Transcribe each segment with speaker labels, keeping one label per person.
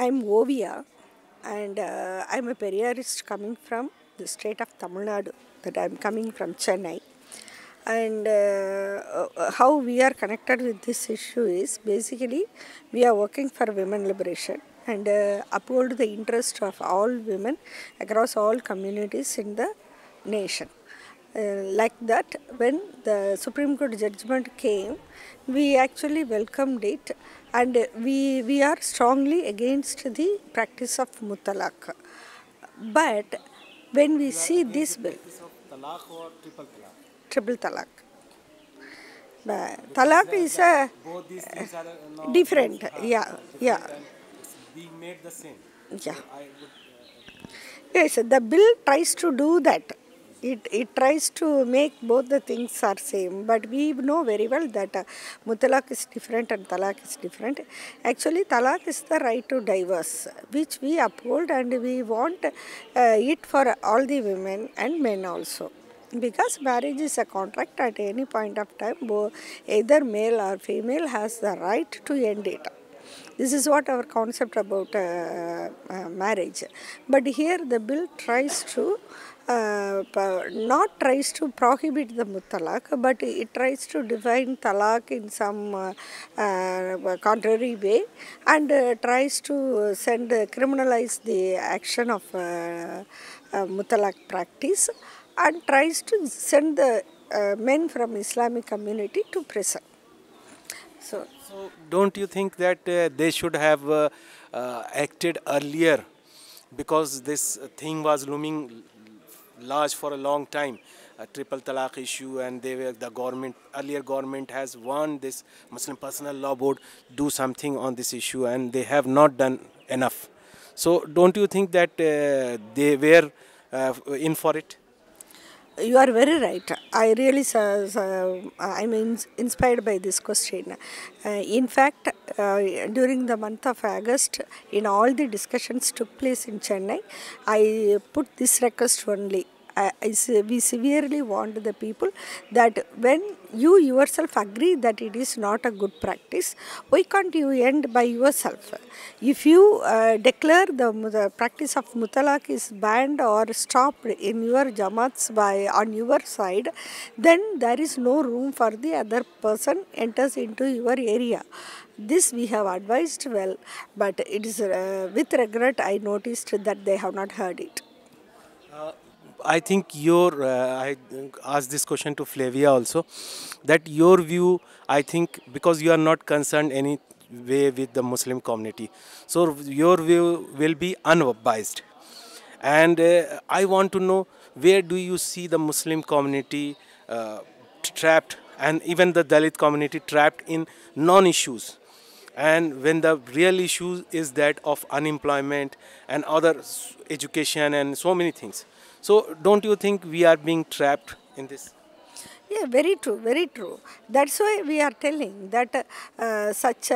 Speaker 1: I'm Oviya, and I'm a Periyarist coming from the state of Tamil Nadu, that I'm coming from Chennai. And how we are connected with this issue is basically we are working for women liberation and uphold the interest of all women across all communities in the nation. Like that, when the Supreme Court judgment came, we actually welcomed it, and we are strongly against the practice of mutalaq. But when we see this bill,
Speaker 2: Talaq or triple talaq?
Speaker 1: triple talaq. Talaq is a
Speaker 2: Both these things are now
Speaker 1: different, yeah, yeah,
Speaker 2: and it's being made the same.
Speaker 1: yeah.
Speaker 2: So I would,
Speaker 1: Yes, the bill tries to do that. It tries to make both the things are same, but we know very well that mutalaq is different and talaq is different. Actually, talaq is the right to divorce, which we uphold, and we want it for all the women and men also. Because marriage is a contract, at any point of time, either male or female has the right to end it. This is what our concept about marriage. But here the bill tries to not tries to prohibit the mutalaq, but it tries to define talaq in some contrary way, and tries to criminalize the action of mutalaq practice, and tries to send the men from Islamic community to prison. So
Speaker 2: don't you think that they should have acted earlier, because this thing was looming large for a long time, a triple talaq issue, and the earlier government has warned this Muslim Personal Law Board do something on this issue, and they have not done enough. So don't you think that they were in for it?
Speaker 1: you are very right. I really I'm inspired by this question. In fact, during the month of August, in all the discussions took place in Chennai, I put this request only. We severely warned the people that when you yourself agree that it is not a good practice, why can't you end by yourself? If you declare the practice of mutalaq is banned or stopped in your jamaats on your side, then there is no room for the other person enters into your area. This we have advised well, but it is with regret I noticed that they have not heard it.
Speaker 2: I think I asked this question to Flavia also, that your view, I think, because you are not concerned any way with the Muslim community, so your view will be unbiased. And I want to know, where do you see the Muslim community trapped, and even the Dalit community trapped in non-issues? And when the real issue is that of unemployment and other education and so many things. So don't you think we are being trapped in this?
Speaker 1: Yeah, very true, very true. That's why we are telling that such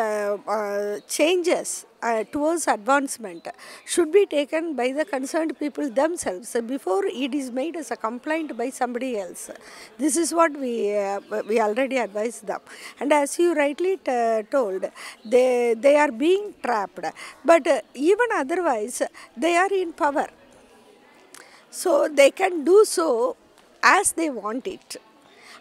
Speaker 1: changes towards advancement should be taken by the concerned people themselves before it is made as a complaint by somebody else. This is what we already advised them. And as you rightly told, they are being trapped. But even otherwise, they are in power. So they can do so as they want it.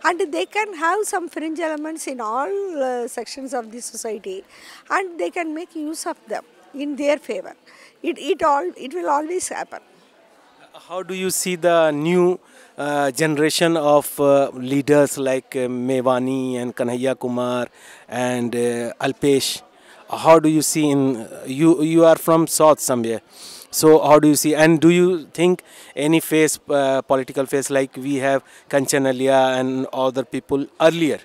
Speaker 1: And they can have some fringe elements in all sections of the society, and they can make use of them in their favor. It will always happen.
Speaker 2: How do you see the new generation of leaders like Mevani and Kanhaiya Kumar and Alpesh? How do you see you are from South somewhere? So how do you see, and do you think any political face like we have Kanchanalia and other people earlier,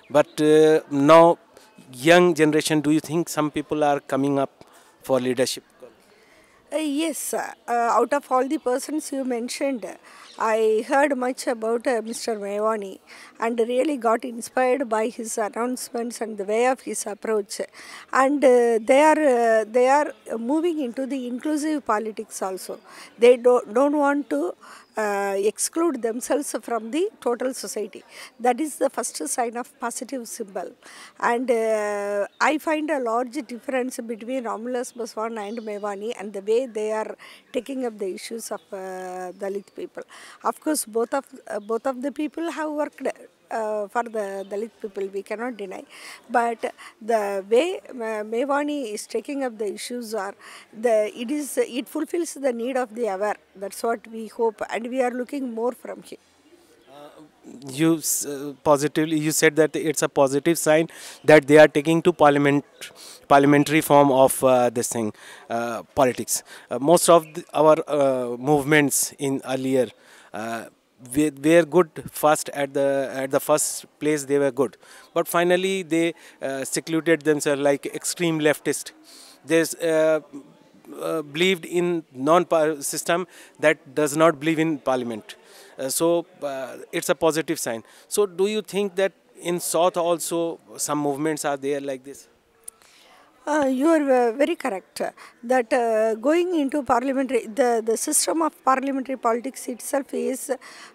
Speaker 2: but now young generation, do you think some people are coming up for leadership?
Speaker 1: Yes, out of all the persons you mentioned, I heard much about Mr. Mevani and really got inspired by his announcements and the way of his approach. And they are moving into the inclusive politics also. They don't want to exclude themselves from the total society. That is the first sign of positive symbol. And I find a large difference between Romulus, Baswan and Mevani and the way they are taking up the issues of Dalit people. Of course, both of the people have worked for the Dalit people, we cannot deny. But the way Mevani is taking up the issues are, it fulfills the need of the hour. That's what we hope, and we are looking more from him.
Speaker 2: Positively you said that it's a positive sign that they are taking to parliamentary form of this thing, politics. Most of our movements in earlier were good first at the first place. They were good, but finally they secluded themselves like extreme leftist. There's believed in non-system that does not believe in parliament. So it's a positive sign. So do you think that in South also some movements are there like this?
Speaker 1: You are very correct that going into parliamentary, the system of parliamentary politics itself is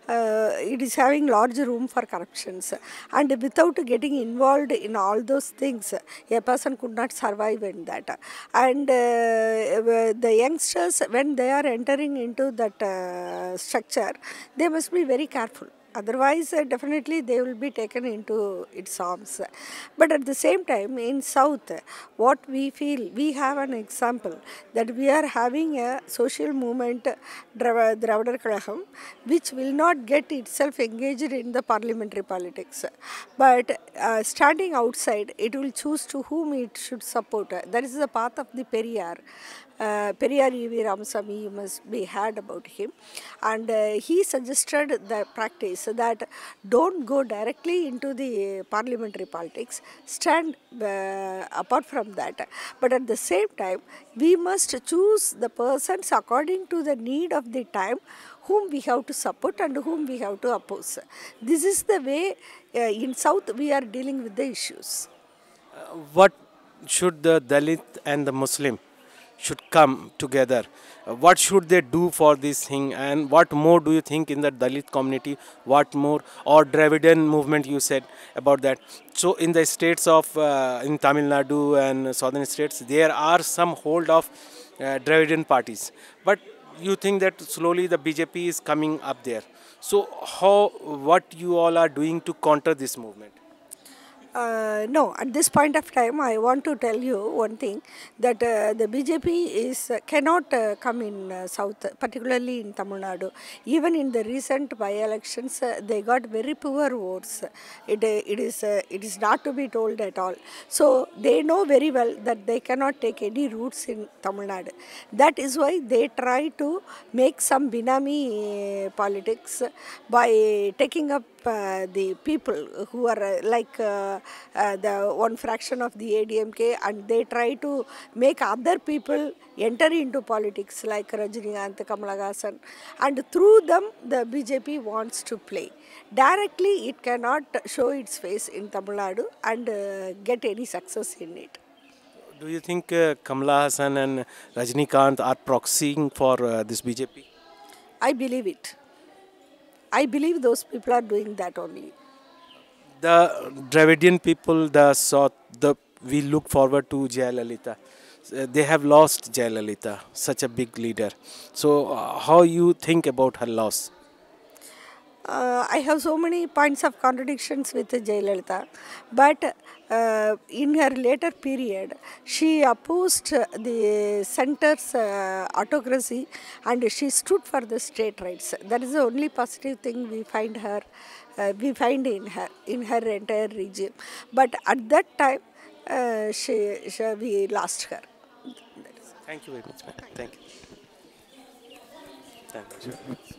Speaker 1: it is having large room for corruptions, and without getting involved in all those things, a person could not survive in that. And the youngsters, when they are entering into that structure, they must be very careful. Otherwise, definitely they will be taken into its arms. But at the same time, in South, what we feel, we have an example that we are having a social movement, Dravadar Kalaham, which will not get itself engaged in the parliamentary politics. But standing outside, it will choose to whom it should support. That is the path of the Periyar. Periyar Ramasamy, you must be heard about him, and he suggested the practice that don't go directly into the parliamentary politics, stand apart from that, but at the same time we must choose the persons according to the need of the time whom we have to support and whom we have to oppose. This is the way in South we are dealing with the issues.
Speaker 2: What should the Dalit and the Muslim should come together? What should they do for this thing? And what more do you think in the Dalit community? What more? Or Dravidian movement you said about that. So in the states of, in Tamil Nadu and southern states, there are some hold of Dravidian parties. But you think that slowly the BJP is coming up there. So what you all are doing to counter this movement?
Speaker 1: No, at this point of time, I want to tell you one thing that the BJP cannot come in South, particularly in Tamil Nadu. Even in the recent by-elections, they got very poor votes. It is not to be told at all. So they know very well that they cannot take any roots in Tamil Nadu. That is why they try to make some binami politics by taking up the people who are the one fraction of the ADMK, and they try to make other people enter into politics like Rajinikanth, Kamala Hassan, and through them the BJP wants to play. Directly it cannot show its face in Tamil Nadu and get any success in it.
Speaker 2: Do you think Kamala Hassan and Rajnikant are proxying for this BJP?
Speaker 1: I believe it. I believe those people are doing that only.
Speaker 2: The Dravidian people, the South, we look forward to Jayalalitha. They have lost Jayalalitha, such a big leader. So, how you think about her loss?
Speaker 1: I have so many points of contradictions with Jayalalitha, but in her later period, she opposed the center's autocracy and she stood for the state rights. That is the only positive thing we find her. We find in her entire regime. But at that time, we lost her.
Speaker 2: Thank you very much, ma'am. Thank you. Thank you.